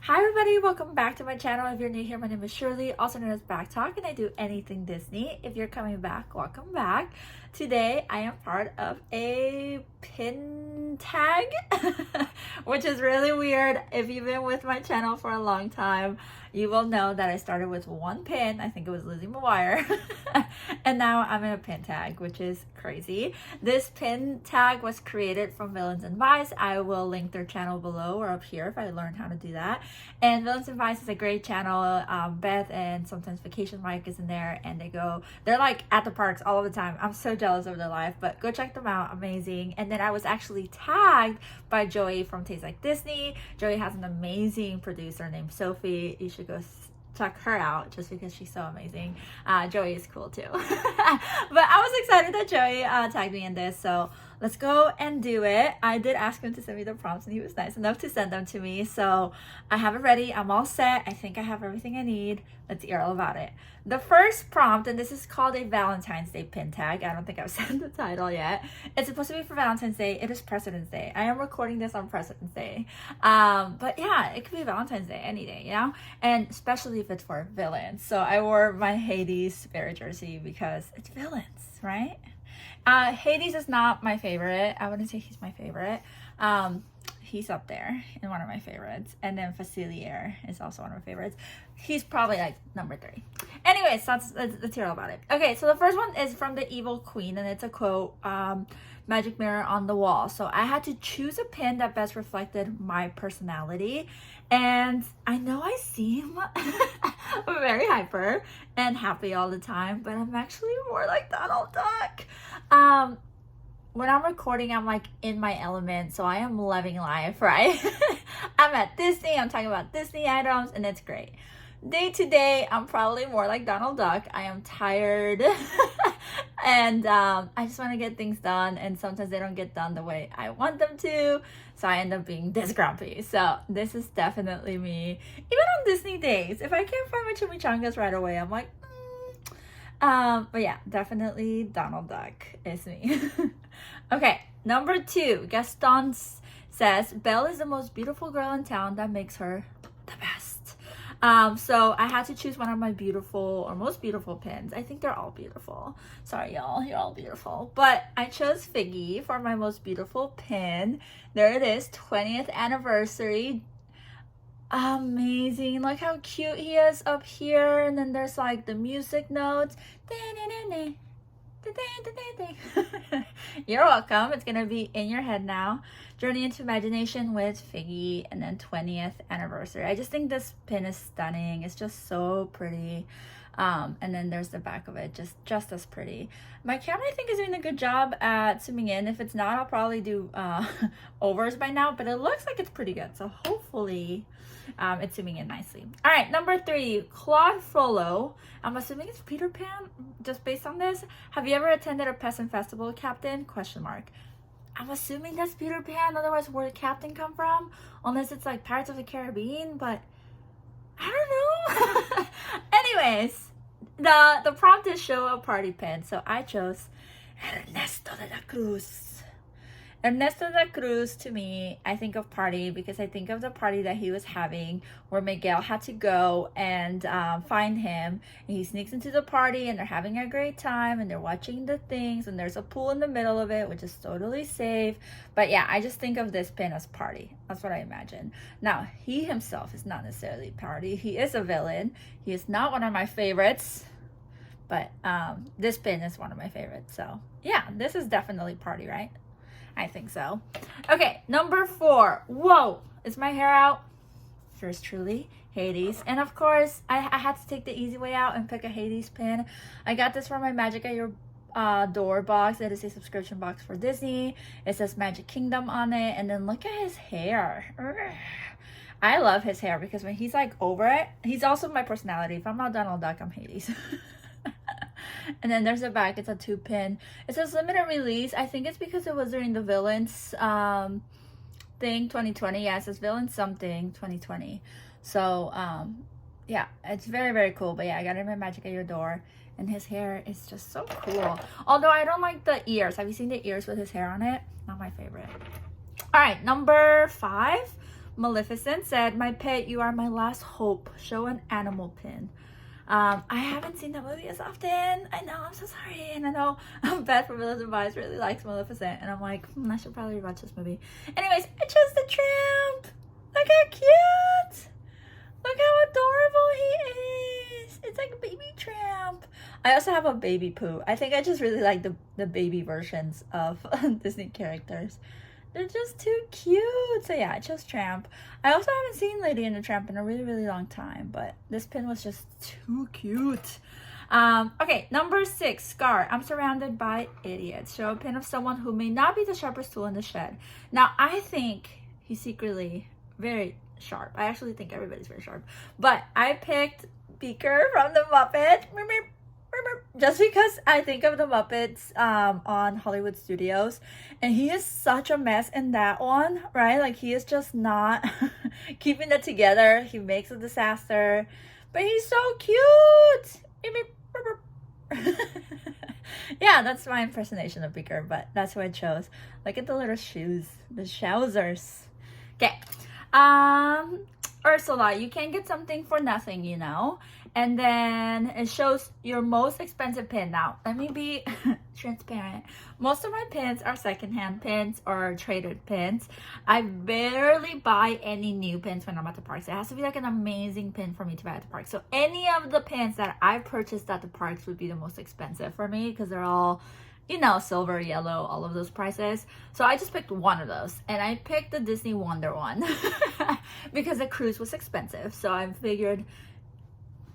Hi everybody, welcome back to my channel. If you're new here, my name is Shirley, also known as Backttalk, and I do anything Disney. If you're coming back, welcome back. Today I am part of a pin tag, which is really weird. If you've been with my channel for a long time, you will know that I started with one pin. I think it was Lizzie McGuire. And now I'm in a pin tag, which is crazy. This pin tag was created from Villaintine. I will link their channel below or up here if I learn how to do that. And Villaintine is a great channel. Beth and sometimes Vacation Mike is in there, and they're like at the parks all the time. I'm so jealous of their life, but go check them out. Amazing. And then I was actually tagged by Joey from Taste Like Disney. Joey has an amazing producer named Sophie. You should go check her out just because she's so amazing. Joey is cool too. But I was excited that Joey tagged me in this, so let's go and do it. I did ask him to send me the prompts and he was nice enough to send them to me, so I have it ready. I'm all set. I think I have everything I need. Let's hear all about it. The first prompt, and this is called a Valentine's Day pin tag. I don't think I've said the title yet. It's supposed to be for Valentine's Day. It is President's Day. I am recording this on President's Day. But yeah, it could be Valentine's Day any day, you know? And especially if it's for villains. So I wore my Hades spirit jersey because it's villains, right? Hades is not my favorite. I wouldn't say he's my favorite. He's up there in one of my favorites. And then Facilier is also one of my favorites. He's probably like number 3. Anyways, let's hear all about it. Okay, so the first one is from the Evil Queen, and it's a quote, magic mirror on the wall. So I had to choose a pin that best reflected my personality. And I know I seem very hyper and happy all the time, but I'm actually more like Donald Duck. When I'm recording, I'm like in my element, so I am loving life, right? I'm at Disney, I'm talking about Disney items, and it's great. Day to day, I'm probably more like Donald Duck. I am tired and I just want to get things done, and sometimes they don't get done the way I want them to, so I end up being this grumpy. So this is definitely me. Even on Disney days, if I can't find my chimichangas right away, I'm like, but yeah, definitely Donald Duck is me. Okay, number 2, Gaston says, Belle is the most beautiful girl in town. That makes her the best. So I had to choose one of my beautiful or most beautiful pins. I think they're all beautiful. Sorry, y'all, you're all beautiful. But I chose Figgy for my most beautiful pin. There it is, 20th anniversary. Amazing. Look how cute he is up here. And then there's like the music notes. You're welcome. It's gonna be in your head now. Journey into Imagination with Figgy, and then 20th anniversary. I just think this pin is stunning. It's just so pretty. And then there's the back of it, just as pretty. My camera, I think, is doing a good job at zooming in. If it's not, I'll probably do overs by now, but it looks like it's pretty good, so hopefully it's zooming in nicely. All right, number 3, Claude Frollo. I'm assuming it's Peter Pan, just based on this. Have you ever attended a peasant festival, Captain? Question mark. I'm assuming that's Peter Pan, otherwise where did Captain come from? Unless it's like Pirates of the Caribbean, but I don't know. Anyways, the prompt is show a party pin, so I chose Ernesto de la Cruz. Ernesto de la Cruz, to me, I think of party because I think of the party that he was having where Miguel had to go and find him, and he sneaks into the party and they're having a great time and they're watching the things, and there's a pool in the middle of it, which is totally safe. But yeah, I just think of this pin as party. That's what I imagine. Now, he himself is not necessarily party. He is a villain. He is not one of my favorites, but this pin is one of my favorites. So yeah, this is definitely party, right? I think so. Okay, number 4. Whoa, is my hair out? Yours truly, Hades. And of course, I had to take the easy way out and pick a Hades pin. I got this from my Magic at Your Door box. It is a subscription box for Disney. It says Magic Kingdom on it. And then look at his hair. I love his hair because when he's like over it, he's also my personality. If I'm not Donald Duck, I'm Hades. And then there's the back. It's a 2-pin. It says limited release. I think it's because it was during the villains thing 2020. Yeah, it says villain something 2020. So yeah, it's very, very cool. But yeah, I got it in my Magic at Your Door, and his hair is just so cool. Although I don't like the ears. Have you seen the ears with his hair on it? Not my favorite. All right, number 5, Maleficent said, "My pet, you are my last hope. Show an animal pin." I haven't seen that movie as often. I know, I'm so sorry. And I know Beth from Villains and Vice really likes Maleficent. And I'm like, I should probably watch this movie. Anyways, I chose the tramp. Look how cute. Look how adorable he is. It's like a baby tramp. I also have a baby Pooh. I think I just really like the baby versions of Disney characters. They're just too cute. So yeah, I chose Tramp. I also haven't seen Lady and the Tramp in a really, really long time, but this pin was just too cute. Okay, number 6, Scar. I'm surrounded by idiots. Show a pin of someone who may not be the sharpest tool in the shed. Now, I think he's secretly very sharp. I actually think everybody's very sharp. But I picked Beaker from the Muppets. Just because I think of the Muppets on Hollywood Studios, and he is such a mess in that one, right? Like, he is just not keeping it together. He makes a disaster, but he's so cute. Yeah, that's my impersonation of Beaker, but that's what I chose. Look at the little shoes, the trousers. Okay, Ursula, you can't get something for nothing, you know. And then it shows your most expensive pin. Now, let me be transparent. Most of my pins are secondhand pins or traded pins. I barely buy any new pins when I'm at the parks. It has to be like an amazing pin for me to buy at the park. So any of the pins that I purchased at the parks would be the most expensive for me because they're all, you know, silver, yellow, all of those prices. So I just picked one of those, and I picked the Disney Wonder one because the cruise was expensive. So I figured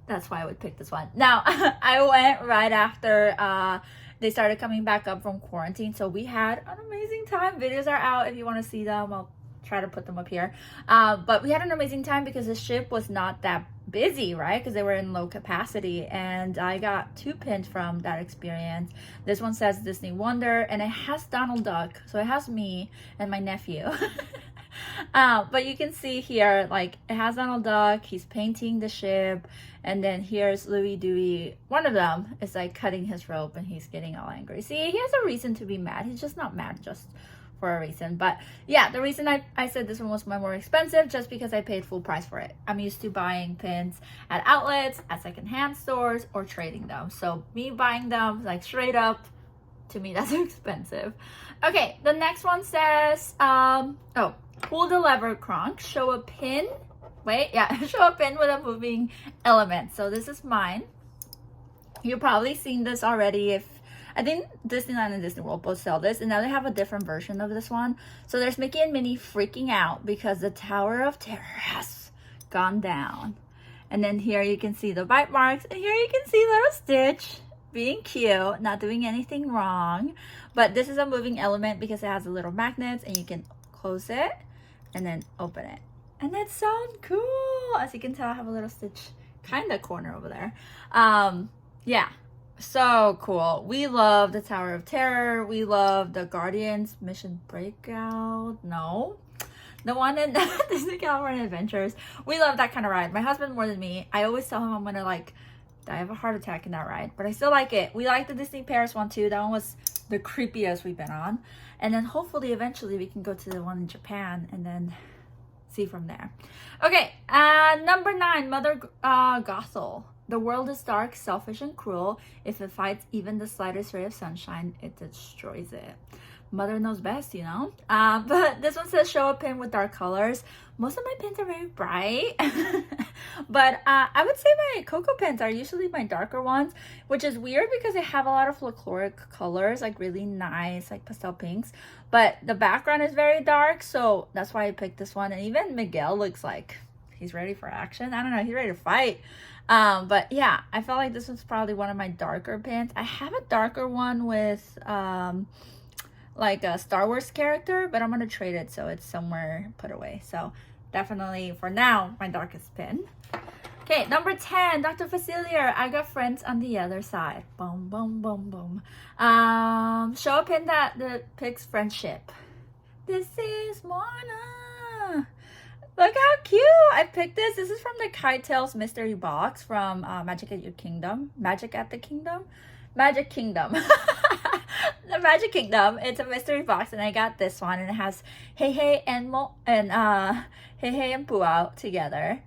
that's why I would pick this one. Now, I went right after they started coming back up from quarantine. So we had an amazing time. Videos are out if you want to see them. I'll try to put them up here. But we had an amazing time because the ship was not that busy, right? Because they were in low capacity. And I got 2 pins from that experience. This one says Disney Wonder, and it has Donald Duck. So it has me and my nephew. But you can see here, like, it has Donald Duck. He's painting the ship. And then here's Louis Dewey. One of them is like cutting his rope and he's getting all angry. See, he has a reason to be mad. He's just not mad just for a reason. But yeah, the reason I said this one was my more expensive just because I paid full price for it. I'm used to buying pins at outlets, at secondhand stores, or trading them. So me buying them like straight up, to me that's expensive. Okay, the next one says, pull the lever, Kronk. Show a pin. Show a pin with a moving element. So this is mine. You've probably seen this already. I think Disneyland and Disney World both sell this, and now they have a different version of this one. So there's Mickey and Minnie freaking out because the Tower of Terror has gone down. And then here you can see the bite marks, and here you can see little Stitch being cute, not doing anything wrong. But this is a moving element because it has the little magnets, and you can close it and then open it. And that's so cool. As you can tell, I have a little Stitch kind of corner over there. Yeah, so cool. We love the Tower of Terror. We love the Guardians Mission Breakout. No, the one in Disney California Adventures. We love that kind of ride. My husband more than me. I always tell him I'm gonna like die of a heart attack in that ride, but I still like it. We like the Disney Paris one too. That one was the creepiest we've been on. And then hopefully eventually we can go to the one in Japan and then see from there. Okay, number 9, Mother Gothel. The world is dark, selfish, and cruel. If it fights even the slightest ray of sunshine, it destroys it. Mother knows best, you know. But this one says show a pin with dark colors. Most of my pins are very bright. But I would say my Cocoa pins are usually my darker ones, which is weird because they have a lot of folkloric colors, like really nice, like pastel pinks. But the background is very dark, so that's why I picked this one. And even Miguel looks like he's ready for action. I don't know, he's ready to fight. But yeah, I felt like this was probably one of my darker pins. I have a darker one with like a Star Wars character, but I'm gonna trade it so it's somewhere put away. So definitely for now, my darkest pin. Okay, number 10, Dr. Facilier. I got friends on the other side. Boom, boom, boom, boom. Show a pin that depicts friendship. This is Moana. Look how cute. I picked this. This is from the Kite Tales mystery box from Magic at Your Kingdom. Magic at the Kingdom? Magic Kingdom. The Magic Kingdom. It's a mystery box, and I got this one, and it has Hey Hey and Heihei and Puao together.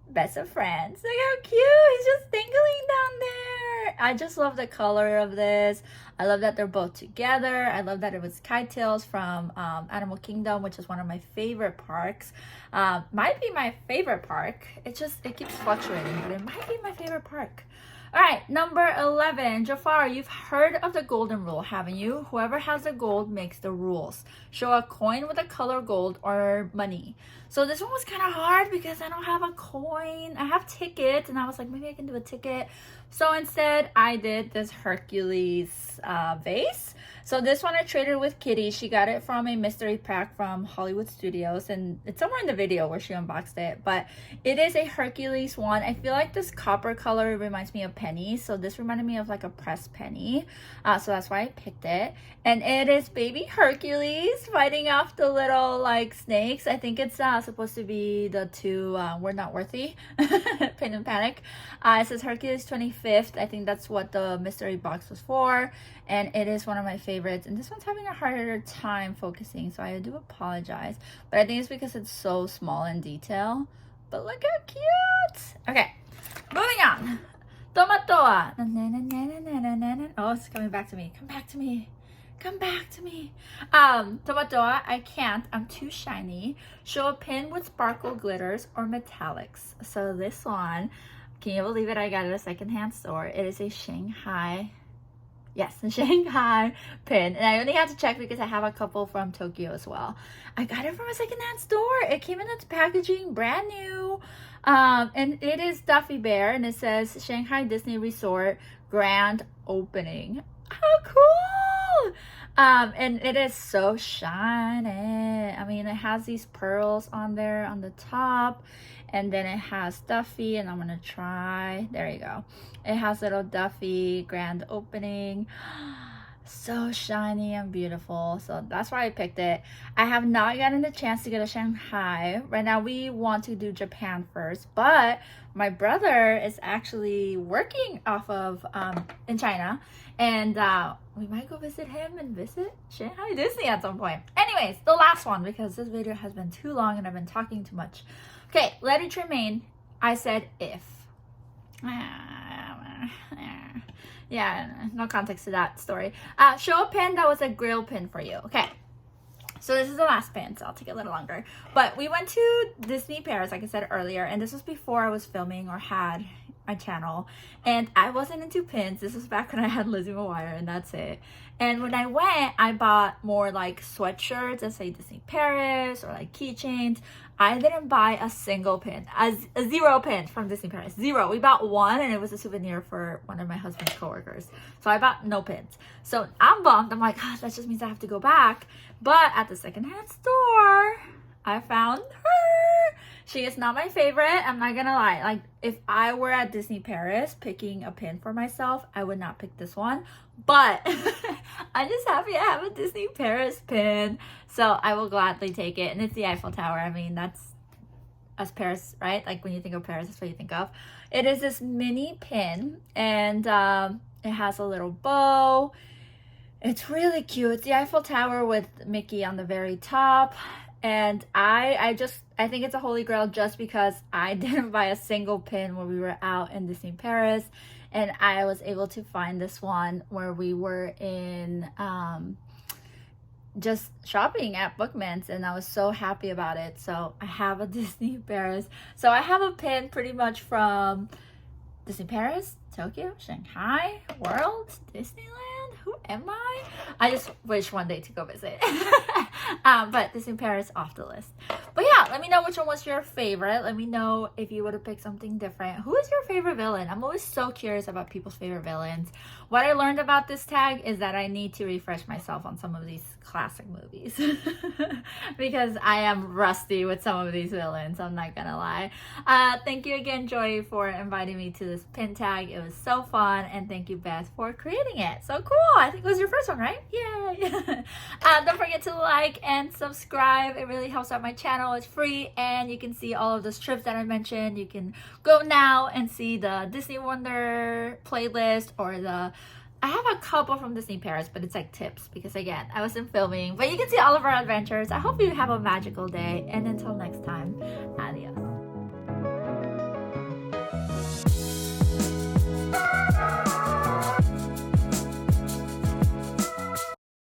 Best of friends. Look how cute. He's just dangling down there. I just love the color of this. I love that they're both together. I love that it was Kite-Tails from Animal Kingdom, which is one of my favorite parks. Might be my favorite park. It keeps fluctuating, but it might be my favorite park. All right, number 11. Jafar, you've heard of the golden rule, haven't you? Whoever has the gold makes the rules. Show a coin with the color gold or money. So this one was kind of hard because I don't have a coin. I have tickets, and I was like, maybe I can do a ticket. So instead, I did this Hercules vase. So this one I traded with Kitty. She got it from a mystery pack from Hollywood Studios, and it's somewhere in the video where she unboxed it. But it is a Hercules one. I feel like this copper color reminds me of pennies, so this reminded me of like a pressed penny. So that's why I picked it. And it is baby Hercules fighting off the little like snakes. I think it's supposed to be the two We're Not Worthy, Pain and Panic. It says Hercules 25th. I think that's what the mystery box was for. And it is one of my favorites. And this one's having a harder time focusing, so I do apologize. But I think it's because it's so small in detail. But look how cute! Okay, moving on. Tomatoa. Oh, it's coming back to me. Come back to me. Come back to me. Tomatoa, I can't. I'm too shiny. Show a pin with sparkle glitters or metallics. So this one, can you believe it? I got it at a secondhand store. It is a Shanghai. Yes, the Shanghai pin. And I only had to check because I have a couple from Tokyo as well. I got it from a secondhand store. It came in its packaging, brand new. And it is Duffy Bear, and it says Shanghai Disney Resort Grand Opening. How cool! And it is so shiny. I mean, it has these pearls on there on the top. And then it has Duffy, and I'm gonna try. There you go. It has little Duffy grand opening. So shiny and beautiful. So that's why I picked it. I have not gotten the chance to go to Shanghai. Right now we want to do Japan first, but my brother is actually working off of in China, and we might go visit him and visit Shanghai Disney at some point. Anyways, the last one, because this video has been too long and I've been talking too much. Okay, let it remain. I said if. Yeah, no context to that story. Show a pin that was a grail pin for you. Okay, so this is the last pin, so I'll take a little longer. But we went to Disney Paris, like I said earlier, and this was before I was filming or had my channel. And I wasn't into pins. This was back when I had Lizzie McGuire, and that's it. And when I went, I bought more like sweatshirts that say Disney Paris or like keychains. I didn't buy a single pin, a zero pin from Disney Paris. Zero. We bought one, and it was a souvenir for one of my husband's coworkers. So I bought no pins. So I'm bummed. I'm like, that just means I have to go back. But at the secondhand store, I found her. She is not my favorite. I'm not gonna lie. Like, if I were at Disney Paris picking a pin for myself, I would not pick this one. But I'm just happy I have a Disney Paris pin. So I will gladly take it. And it's the Eiffel Tower. I mean, that's us Paris, right? Like when you think of Paris, that's what you think of. It is this mini pin, and it has a little bow. It's really cute. It's the Eiffel Tower with Mickey on the very top. And I think it's a holy grail just because I didn't buy a single pin when we were out in Disney Paris. And I was able to find this one where we were in just shopping at Bookman's, and I was so happy about it. So I have a Disney Paris. So I have a pin pretty much from Disney Paris, Tokyo, Shanghai, World, Disneyland. Who am I? I just wish one day to go visit. But Disney Paris off the list. But yeah, let me know which one was your favorite. Let me know if you would have picked something different. Who is your favorite villain? I'm always so curious about people's favorite villains. What I learned about this tag is that I need to refresh myself on some of these classic movies. Because I am rusty with some of these villains, I'm not gonna lie. Thank you again, Joy, for inviting me to this pin tag. It was so fun, and thank you, Beth, for creating it. So cool. I think it was your first one, right? Yay! Don't forget to like and subscribe. It really helps out my channel. It's free, and you can see all of the strips that I mentioned. You can go now and see the Disney Wonder playlist or the I have a couple from Disney Paris, but it's like tips because again, I wasn't filming. But you can see all of our adventures. I hope you have a magical day, and until next time, adios.